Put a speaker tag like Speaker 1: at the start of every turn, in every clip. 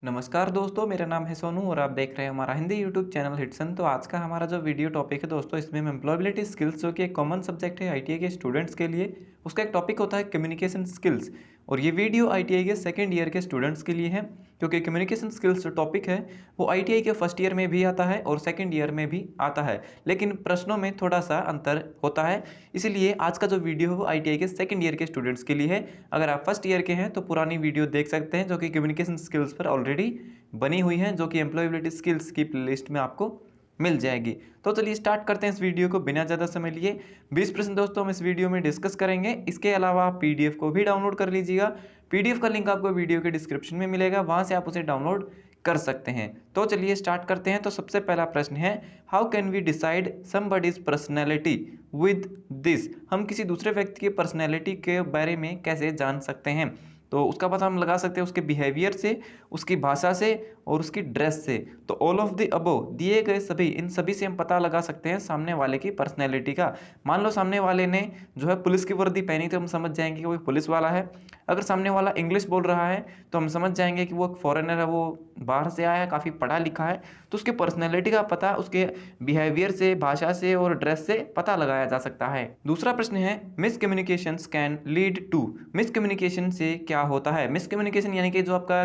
Speaker 1: नमस्कार दोस्तों, मेरा नाम है सोनू और आप देख रहे हैं हमारा हिंदी यूट्यूब चैनल हिटसन। तो आज का हमारा जो वीडियो टॉपिक है दोस्तों, इसमें हम एम्प्लॉयबिलिटी स्किल्स जो कि एक कॉमन सब्जेक्ट है आईटीआई के स्टूडेंट्स के लिए, उसका एक टॉपिक होता है कम्युनिकेशन स्किल्स। और ये वीडियो आईटीआई के सेकंड ईयर के स्टूडेंट्स के लिए है, क्योंकि कम्युनिकेशन स्किल्स जो टॉपिक है वो आईटीआई के फर्स्ट ईयर में भी आता है और सेकेंड ईयर में भी आता है, लेकिन प्रश्नों में थोड़ा सा अंतर होता है। इसीलिए आज का जो वीडियो है वो आईटीआई के सेकंड ईयर के स्टूडेंट्स के लिए है। अगर आप फर्स्ट ईयर के हैं तो पुरानी वीडियो देख सकते हैं जो कि कम्युनिकेशन स्किल्स पर ऑलरेडी बनी हुई हैं, जो कि एम्प्लॉयबिलिटी स्किल्स की प्लेलिस्ट में आपको मिल जाएगी। तो चलिए स्टार्ट करते हैं इस वीडियो को बिना ज़्यादा समय लिए। 20% दोस्तों हम इस वीडियो में डिस्कस करेंगे। इसके अलावा आप पीडीएफ को भी डाउनलोड कर लीजिएगा। पीडीएफ का लिंक आपको वीडियो के डिस्क्रिप्शन में मिलेगा, वहाँ से आप उसे डाउनलोड कर सकते हैं। तो चलिए स्टार्ट करते हैं। तो सबसे पहला प्रश्न है, how can we decide somebody's personality with this. हम किसी दूसरे व्यक्ति की पर्सनैलिटी के बारे में कैसे जान सकते हैं? तो उसका पता हम लगा सकते हैं उसके बिहेवियर से, उसकी भाषा से और उसकी ड्रेस से। तो ऑल ऑफ द अबव दिए गए सभी, इन सभी से हम पता लगा सकते हैं सामने वाले की पर्सनैलिटी का। मान लो सामने वाले ने जो है पुलिस की वर्दी पहनी, तो हम समझ जाएंगे कि वो पुलिस वाला है। अगर सामने वाला इंग्लिश बोल रहा है तो हम समझ जाएंगे कि वो एक फॉरेनर है, वो बाहर से आया है, काफ़ी पढ़ा लिखा है। तो उसके पर्सनैलिटी का पता उसके बिहेवियर से, भाषा से और ड्रेस से पता लगाया जा सकता है। दूसरा प्रश्न है, miscommunications can lead to. Miscommunication से क्या होता है? मिसकम्युनिकेशन यानी कि जो आपका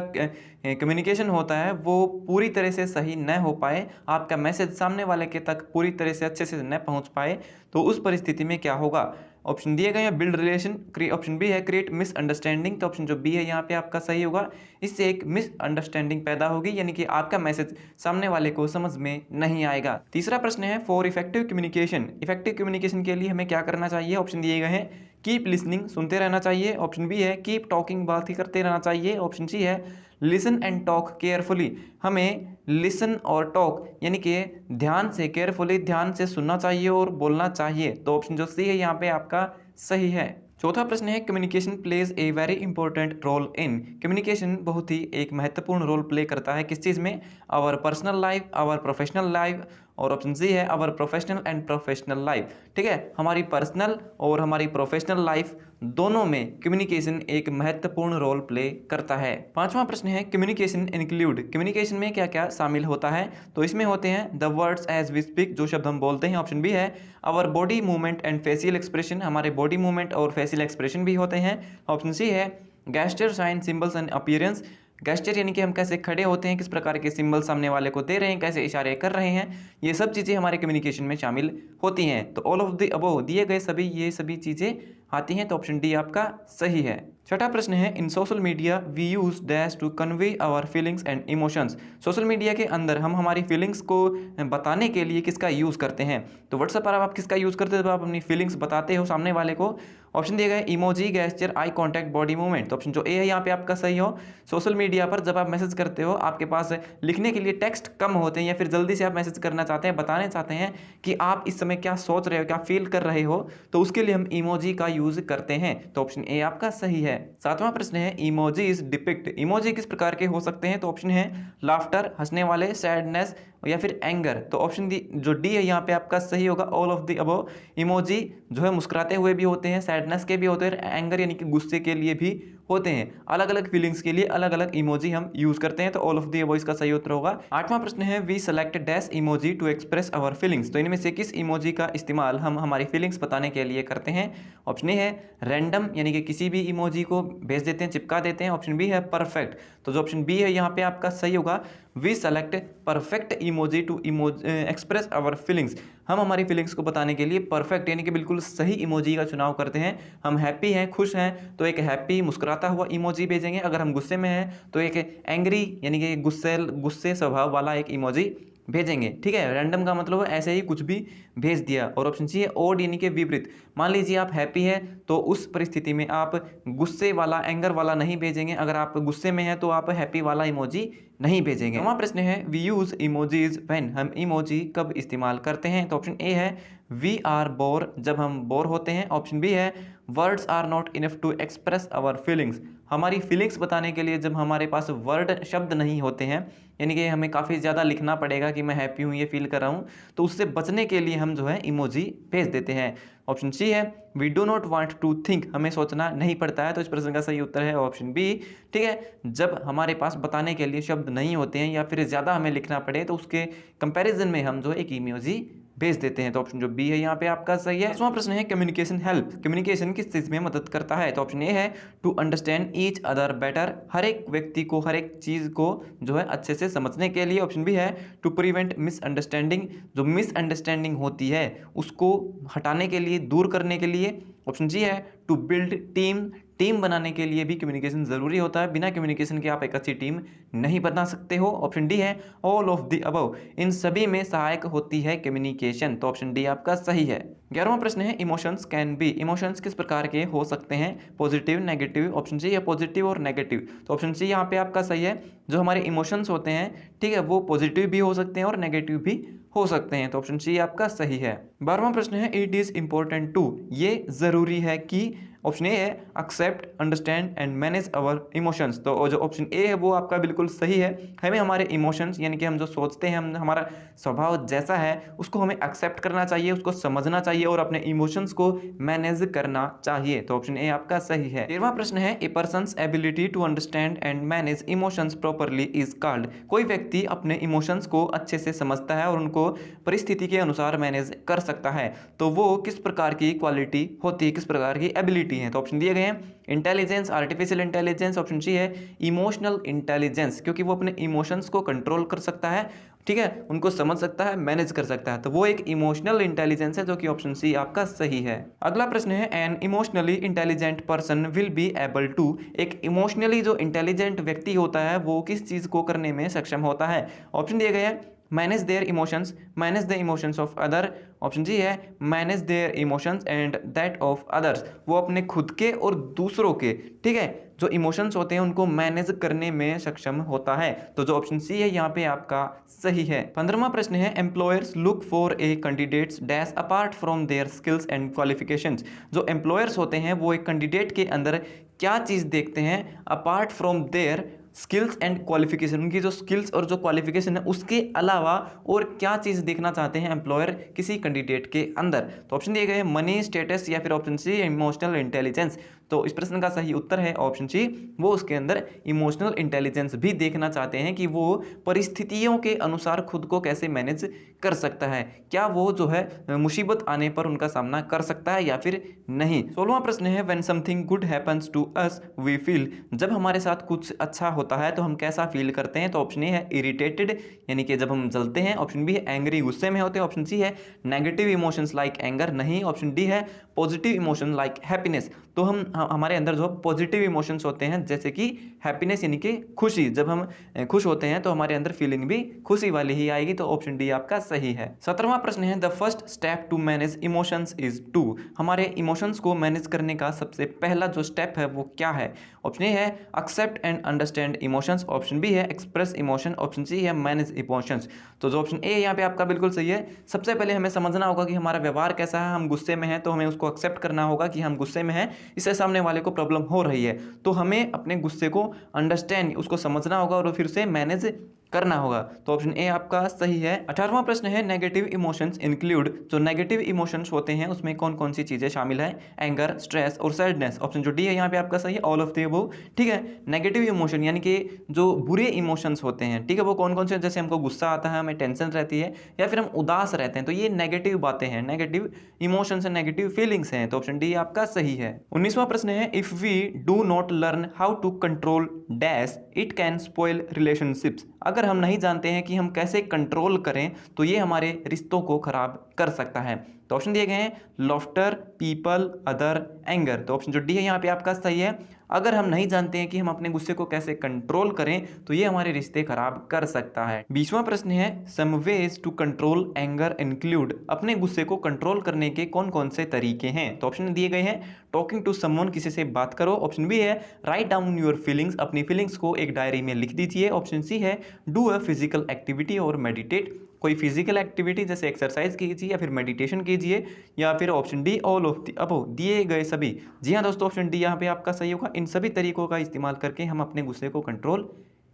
Speaker 1: कम्युनिकेशन होता है वो पूरी तरह से सही न हो पाए, आपका मैसेज सामने वाले के तक पूरी तरह से अच्छे से न पहुंच पाए, तो उस परिस्थिति में क्या होगा? ऑप्शन दिए गए हैं, बिल्ड रिलेशन। ऑप्शन बी है क्रिएट मिसअंडरस्टैंडिंग। तो ऑप्शन जो बी है यहाँ पे आपका सही होगा। इससे एक मिसअंडरस्टैंडिंग पैदा होगी, यानी कि आपका मैसेज सामने वाले को समझ में नहीं आएगा। तीसरा प्रश्न है, for effective communication. Effective communication के लिए हमें क्या करना चाहिए? ऑप्शन दिए गए हैं, कीप लिसनिंग, सुनते रहना चाहिए। ऑप्शन बी है कीप टॉकिंग, बात ही करते रहना चाहिए। ऑप्शन सी है लिसन एंड टॉक केयरफुली। हमें लिसन और टॉक यानी कि ध्यान से, केयरफुली ध्यान से सुनना चाहिए और बोलना चाहिए। तो ऑप्शन जो सी है यहाँ पे आपका सही है। चौथा प्रश्न है, communication plays a very important role in. Communication बहुत ही एक महत्वपूर्ण रोल प्ले करता है किस चीज़ में? Our personal life, our professional life. और ऑप्शन सी है our professional and professional life. ठीक है, हमारी पर्सनल और हमारी प्रोफेशनल लाइफ दोनों में कम्युनिकेशन एक महत्वपूर्ण रोल प्ले करता है। पांचवा प्रश्न है, कम्युनिकेशन इंक्लूड। कम्युनिकेशन में क्या क्या शामिल होता है? तो इसमें होते हैं the words as we speak, जो शब्द हम बोलते हैं। ऑप्शन बी है our body movement and facial expression, हमारे बॉडी मूवमेंट और फेशियल एक्सप्रेशन भी होते हैं। ऑप्शन सी है gesture, sign, symbols and appearance. Gesture यानी कि हम कैसे खड़े होते हैं, किस प्रकार के सिंबल सामने वाले को दे रहे हैं, कैसे इशारे कर रहे हैं, ये सब चीज़ें हमारे कम्युनिकेशन में शामिल होती हैं। तो ऑल ऑफ द अबव दिए गए सभी, ये सभी चीज़ें आती हैं। तो ऑप्शन डी आपका सही है। छठा प्रश्न है, in social media we use dash to convey our feelings and emotions. Social media के अंदर हम हमारी फीलिंग्स को बताने के लिए किसका यूज़ करते हैं? तो व्हाट्सएप पर आप किसका यूज़ करते हो जब आप अपनी फीलिंग्स बताते हो सामने वाले को? ऑप्शन दिए गए emoji, gesture, eye contact, body movement. तो ऑप्शन जो ए है यहाँ पे आपका सही हो। सोशल मीडिया पर जब आप मैसेज करते हो, आपके पास लिखने के लिए टेक्स्ट कम होते हैं, या फिर जल्दी से आप मैसेज करना चाहते हैं, बताने चाहते हैं कि आप इस समय क्या सोच रहे हो, क्या फील कर रहे हो, तो उसके लिए हम इमोजी का यूज करते हैं। तो ऑप्शन ए आपका सही है। सातवां प्रश्न है, इमोजीज डिपिक्ट। इमोजी किस प्रकार के हो सकते हैं? तो ऑप्शन है लाफ्टर, हंसने वाले, सैडनेस या फिर एंगर। तो ऑप्शन डी, जो डी है यहाँ पे आपका सही होगा, all of the above. Emoji जो है मुस्कुराते हुए भी होते हैं, सैडनेस के भी होते हैं, एंगर यानी कि गुस्से के लिए भी होते हैं। अलग अलग फीलिंग्स के लिए अलग अलग इमोजी हम यूज करते हैं। तो ऑल ऑफ द अबव इसका सही उत्तर होगा। आठवां प्रश्न है, we select dash emoji to express our feelings. तो इनमें से किस इमोजी का इस्तेमाल हम हमारी फीलिंग्स बताने के लिए करते हैं? ऑप्शन ए है रैंडम, यानी कि किसी भी इमोजी को भेज देते हैं, चिपका देते हैं। ऑप्शन बी है परफेक्ट। तो जो ऑप्शन बी है यहाँ पे आपका सही होगा, we select perfect emoji to express our feelings. हम हमारी फीलिंग्स को बताने के लिए परफेक्ट यानी कि बिल्कुल सही इमोजी का चुनाव करते हैं। हम हैप्पी हैं, खुश हैं, तो एक हैप्पी मुस्कुराता हुआ इमोजी भेजेंगे। अगर हम गुस्से में हैं तो एक एंग्री यानी कि गुस्से स्वभाव वाला एक इमोजी भेजेंगे। ठीक है, रैंडम का मतलब ऐसे ही कुछ भी भेज दिया। और ऑप्शन सी है ओड यानी कि विपरीत। मान लीजिए आप हैप्पी है तो उस परिस्थिति में आप गुस्से वाला, एंगर वाला नहीं भेजेंगे। अगर आप गुस्से में हैं तो आप हैप्पी वाला इमोजी नहीं भेजेंगे। नवा प्रश्न है, वी यूज इमोजीज व्हेन। हम इमोजी कब इस्तेमाल करते हैं? तो ऑप्शन ए है वी आर बोर, जब हम बोर होते हैं। ऑप्शन बी है words are not enough to express our feelings. हमारी फीलिंग्स बताने के लिए जब हमारे पास वर्ड शब्द नहीं होते हैं, यानी कि हमें काफ़ी ज़्यादा लिखना पड़ेगा कि मैं हैप्पी हूँ, ये फील कर रहा हूँ, तो उससे बचने के लिए हम जो है इमोजी भेज देते हैं। ऑप्शन सी है we do not want to think, हमें सोचना नहीं पड़ता है, तो इस प्रश्न का सही उत्तर है ऑप्शन बी। ठीक है, जब हमारे पास बताने के लिए शब्द नहीं होते हैं या फिर ज़्यादा हमें लिखना पड़े तो उसके कंपैरिजन में हम जो है एक इमोजी भेज देते हैं, तो ऑप्शन जो बी है यहाँ पे आपका सही है। दूसरा प्रश्न है कम्युनिकेशन हेल्प, कम्युनिकेशन किस चीज़ में मदद करता है, तो ऑप्शन ए है to understand each other better, हर एक व्यक्ति को हर एक चीज़ को जो है अच्छे से समझने के लिए। ऑप्शन बी है टू प्रिवेंट मिसअंडरस्टैंडिंग, जो मिसअंडरस्टैंडिंग होती है उसको हटाने के लिए, दूर करने के लिए। ऑप्शन जी है टू बिल्ड टीम, टीम बनाने के लिए भी कम्युनिकेशन ज़रूरी होता है, बिना कम्युनिकेशन के आप एक अच्छी टीम नहीं बना सकते हो। ऑप्शन डी है ऑल ऑफ द अबव, इन सभी में सहायक होती है कम्युनिकेशन, तो ऑप्शन डी आपका सही है। 11वां प्रश्न है इमोशंस कैन बी, इमोशंस किस प्रकार के हो सकते हैं, पॉजिटिव नेगेटिव। ऑप्शन सी है पॉजिटिव और नेगेटिव, तो ऑप्शन सी यहाँ पे आपका सही है। जो हमारे इमोशंस होते हैं, ठीक है, वो पॉजिटिव भी हो सकते हैं और नेगेटिव भी हो सकते हैं, तो ऑप्शन सी आपका सही है। 12वां प्रश्न है इट इज़ इम्पोर्टेंट टू, ये ज़रूरी है कि। ऑप्शन ए है accept understand and manage our emotions, तो जो ऑप्शन ए है वो आपका बिल्कुल सही है। हमें हमारे इमोशंस यानी कि हम जो सोचते हैं, हम हमारा स्वभाव जैसा है उसको हमें एक्सेप्ट करना चाहिए, उसको समझना चाहिए और अपने इमोशंस को मैनेज करना चाहिए, तो ऑप्शन ए आपका सही है। 13वां प्रश्न है a person's ability to understand and manage emotions properly is called, कोई व्यक्ति अपने इमोशंस को अच्छे से समझता है और उनको परिस्थिति के अनुसार मैनेज कर सकता है, तो वो किस प्रकार की क्वालिटी होती है, किस प्रकार की एबिलिटी है, तो ऑप्शन दिए गए हैं intelligence, artificial intelligence. Option C है इमोशनल इंटेलिजेंस, क्योंकि वो अपने इमोशंस को कंट्रोल कर सकता है, ठीक है, उनको समझ सकता है, मैनेज कर सकता है, तो वो एक इमोशनल इंटेलिजेंस है, जो कि ऑप्शन सी आपका सही है। अगला प्रश्न है an emotionally intelligent person will be able to, एक इमोशनली जो इंटेलिजेंट व्यक्ति होता है वो किस चीज को करने में सक्षम होता है। ऑप्शन दिए गए हैं manage their emotions, manage the emotions of other. Option G है manage their emotions and that of others, वो अपने खुद के और दूसरों के, ठीक है, जो इमोशंस होते हैं उनको मैनेज करने में सक्षम होता है, तो जो ऑप्शन सी है यहाँ पे आपका सही है। 15वां प्रश्न है employers look for a candidates dash apart from their skills and qualifications, जो एम्प्लॉयर्स होते हैं वो एक कैंडिडेट के अंदर क्या चीज़ देखते हैं apart from their skills and qualification, उनकी जो स्किल्स और जो क्वालिफिकेशन है उसके अलावा और क्या चीज़ देखना चाहते हैं एम्प्लॉयर किसी कैंडिडेट के अंदर, तो ऑप्शन दिए गए हैं मनी, स्टेटस या फिर ऑप्शन सी इमोशनल इंटेलिजेंस, तो इस प्रश्न का सही उत्तर है ऑप्शन सी, वो उसके अंदर इमोशनल इंटेलिजेंस भी देखना चाहते हैं कि वो परिस्थितियों के अनुसार खुद को कैसे मैनेज कर सकता है, क्या वो जो है मुसीबत आने पर उनका सामना कर सकता है या फिर नहीं। 16वां प्रश्न है when something good happens to us we feel, जब हमारे साथ कुछ अच्छा होता है तो हम कैसा फील करते हैं, तो ऑप्शन ए है इरिटेटेड, यानी कि जब हम जलते हैं। ऑप्शन बी है एंग्री, गुस्से में होते हैं। ऑप्शन सी है नेगेटिव इमोशंस लाइक एंगर, नहीं। ऑप्शन डी है पॉजिटिव इमोशन लाइक हैप्पीनेस, तो हम हमारे अंदर जो पॉजिटिव इमोशंस होते हैं जैसे कि हैप्पीनेस यानी कि खुशी, जब हम खुश होते हैं तो हमारे अंदर फीलिंग भी खुशी वाली ही आएगी, तो ऑप्शन डी आपका सही है। 17वां प्रश्न है the first step to manage emotions is to, हमारे इमोशंस को मैनेज करने का सबसे पहला जो स्टेप है वो क्या है। ऑप्शन ए है accept and understand emotions. Option B है एक्सप्रेस इमोशन। ऑप्शन सी है मैनेज इमोशंस, तो जो ऑप्शन ए यहाँ पे आपका बिल्कुल सही है। सबसे पहले हमें समझना होगा कि हमारा व्यवहार कैसा है, हम गुस्से में हैं तो हमें उसको एक्सेप्ट करना होगा कि हम गुस्से में हैं, इससे सामने वाले को प्रॉब्लम हो रही है, तो हमें अपने गुस्से को अंडरस्टैंड, उसको समझना होगा और फिर से मैनेज करना होगा, तो ऑप्शन ए आपका सही है। 18वां प्रश्न है नेगेटिव इमोशंस इंक्लूड, जो नेगेटिव इमोशंस होते हैं उसमें कौन कौन सी चीज़ें शामिल है, एंगर, स्ट्रेस और सैडनेस। ऑप्शन जो डी है यहाँ पे आपका सही है, ऑल ऑफ द अबव, ठीक है। नेगेटिव इमोशन यानी कि जो बुरे इमोशंस होते हैं, ठीक है, वो कौन कौन से, जैसे हमको गुस्सा आता है, हमें टेंशन रहती है या फिर हम उदास रहते हैं, तो ये नेगेटिव बातें हैं, negative emotions and negative feelings हैं, तो ऑप्शन डी आपका सही है। 19वां प्रश्न है if we do not learn how to control dash it can spoil relationships, अगर हम नहीं जानते हैं कि हम कैसे कंट्रोल करें तो ये हमारे रिश्तों को खराब कर सकता है, तो ऑप्शन दिए गए हैं लॉफ्टर, पीपल, अदर, एंगर, तो ऑप्शन जो डी है यहाँ पे आपका सही है। अगर हम नहीं जानते हैं कि हम अपने गुस्से को कैसे कंट्रोल करें तो ये हमारे रिश्ते खराब कर सकता है। 20वां प्रश्न है some ways to control anger include, अपने गुस्से को कंट्रोल करने के कौन कौन से तरीके हैं, तो ऑप्शन दिए गए हैं टॉकिंग टू समवन, किसी से बात करो। ऑप्शन बी है राइट डाउन योर फीलिंग्स, अपनी फीलिंग्स को एक डायरी में लिख दीजिए। ऑप्शन सी है डू अ फिजिकल एक्टिविटी और मेडिटेट। कोई फिजिकल एक्टिविटी जैसे एक्सरसाइज कीजिए या फिर मेडिटेशन कीजिए, या फिर option D all of the above दिए गए सभी। जी हाँ दोस्तों, ऑप्शन डी यहाँ पे आपका सही होगा। इन सभी तरीकों का इस्तेमाल करके हम अपने गुस्से को कंट्रोल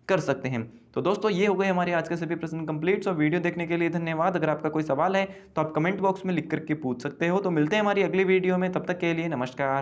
Speaker 1: कर सकते हैं। तो दोस्तों ये हो गए हमारे आज के सभी प्रश्न कंप्लीट। सो वीडियो देखने के लिए धन्यवाद। अगर आपका कोई सवाल है तो आप कमेंट बॉक्स में लिख करके पूछ सकते हो। तो मिलते हैं हमारी अगली वीडियो में, तब तक के लिए नमस्कार।